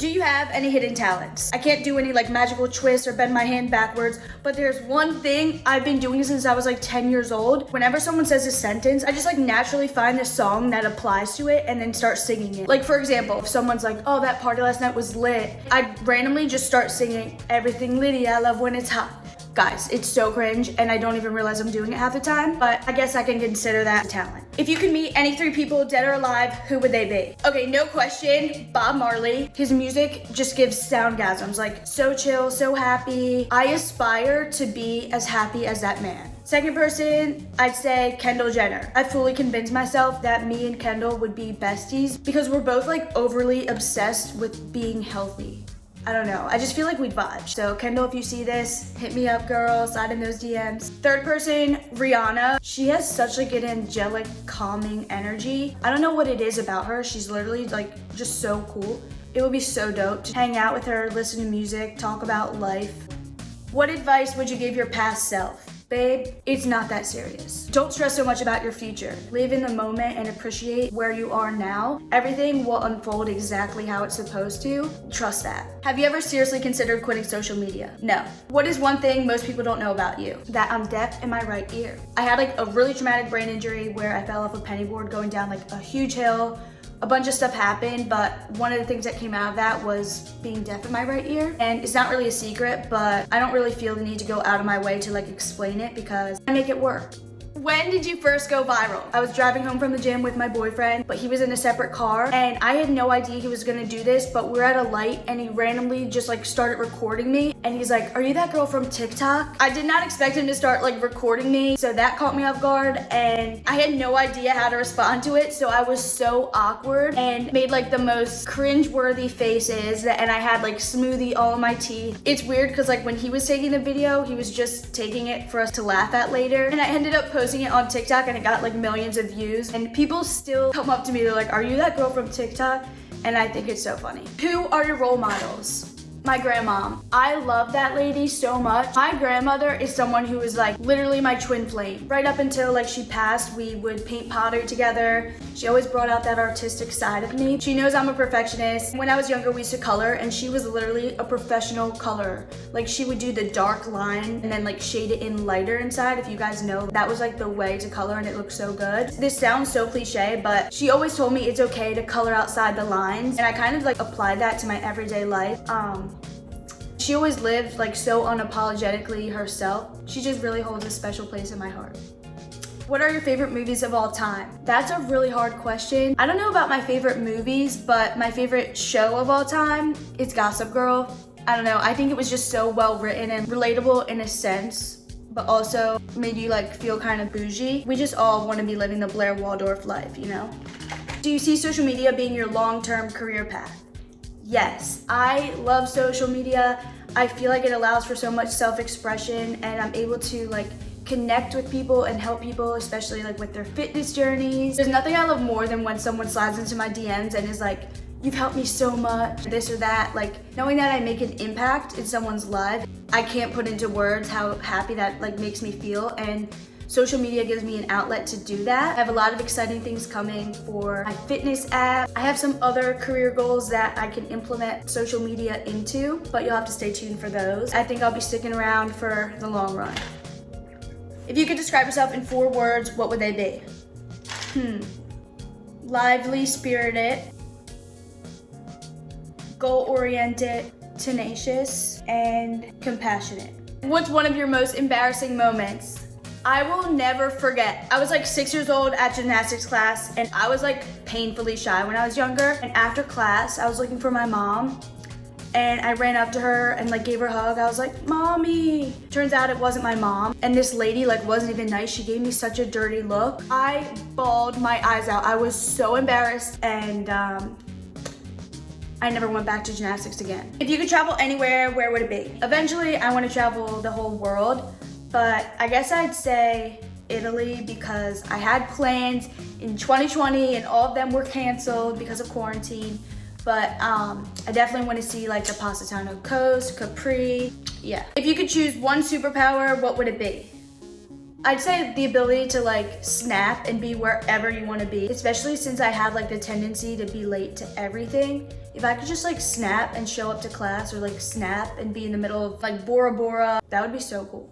Do you have any hidden talents? I can't do any like magical twists or bend my hand backwards, but there's one thing I've been doing since I was like 10 years old. Whenever someone says a sentence, I just like naturally find the song that applies to it and then start singing it. Like for example, if someone's like, oh, that party last night was lit, I'd randomly just start singing everything litty, I love when it's hot. Guys, it's so cringe and I don't even realize I'm doing it half the time, but I guess I can consider that a talent. If you could meet any 3 people, dead or alive, who would they be? Okay, no question, Bob Marley. His music just gives soundgasms, like so chill, so happy. I aspire to be as happy as that man. Second person, I'd say Kendall Jenner. I fully convinced myself that me and Kendall would be besties because we're both like overly obsessed with being healthy. I don't know, I just feel like we'd vibe. So Kendall, if you see this, hit me up, girl, slide in those DMs. Third person, Rihanna. She has such like an angelic, calming energy. I don't know what it is about her. She's literally like just so cool. It would be so dope to hang out with her, listen to music, talk about life. What advice would you give your past self? Babe, it's not that serious. Don't stress so much about your future. Live in the moment and appreciate where you are now. Everything will unfold exactly how it's supposed to. Trust that. Have you ever seriously considered quitting social media? No. What is one thing most people don't know about you? That I'm deaf in my right ear. I had like a really traumatic brain injury where I fell off a penny board going down like a huge hill. A bunch of stuff happened, but one of the things that came out of that was being deaf in my right ear. And it's not really a secret, but I don't really feel the need to go out of my way to like explain it because I make it work. When did you first go viral? I was driving home from the gym with my boyfriend, but he was in a separate car and I had no idea he was gonna do this, but we were at a light and he randomly just like started recording me and he's like, are you that girl from TikTok? I did not expect him to start like recording me, so that caught me off guard and I had no idea how to respond to it, so I was so awkward and made like the most cringe-worthy faces and I had like smoothie all in my teeth. It's weird because like when he was taking the video, he was just taking it for us to laugh at later and I ended up posting it on TikTok and it got like millions of views and people still come up to me, they're like, are you that girl from TikTok? And I think it's so funny. Who are your role models? My grandma. I love that lady so much. My grandmother is someone who is like literally my twin flame. Right up until like she passed, we would paint pottery together. She always brought out that artistic side of me. She knows I'm a perfectionist. When I was younger, we used to color and she was literally a professional colorer. Like she would do the dark line and then like shade it in lighter inside. If you guys know, that was like the way to color and it looked so good. This sounds so cliche, but she always told me it's okay to color outside the lines. And I kind of like applied that to my everyday life. She always lived like so unapologetically herself. She just really holds a special place in my heart. What are your favorite movies of all time? That's a really hard question. I don't know about my favorite movies, but my favorite show of all time is Gossip Girl. I don't know, I think it was just so well written and relatable in a sense, but also made you like feel kind of bougie. We just all want to be living the Blair Waldorf life, you know? Do you see social media being your long-term career path? Yes, I love social media. I feel like it allows for so much self-expression and I'm able to like connect with people and help people, especially like with their fitness journeys. There's nothing I love more than when someone slides into my DMs and is like, you've helped me so much, this or that. Like knowing that I make an impact in someone's life, I can't put into words how happy that like makes me feel, and social media gives me an outlet to do that. I have a lot of exciting things coming for my fitness app. I have some other career goals that I can implement social media into, but you'll have to stay tuned for those. I think I'll be sticking around for the long run. If you could describe yourself in 4 words, what would they be? Lively, spirited, goal-oriented, tenacious, and compassionate. What's one of your most embarrassing moments? I will never forget. I was like 6 years old at gymnastics class and I was like painfully shy when I was younger. And after class, I was looking for my mom and I ran up to her and like gave her a hug. I was like, Mommy. Turns out it wasn't my mom. And this lady like wasn't even nice. She gave me such a dirty look. I bawled my eyes out. I was so embarrassed and I never went back to gymnastics again. If you could travel anywhere, where would it be? Eventually, I want to travel the whole world. But I guess I'd say Italy because I had plans in 2020 and all of them were canceled because of quarantine. But I definitely want to see like the Positano Coast, Capri, yeah. If you could choose one superpower, what would it be? I'd say the ability to like snap and be wherever you want to be, especially since I have like the tendency to be late to everything. If I could just like snap and show up to class, or like snap and be in the middle of like Bora Bora, that would be so cool.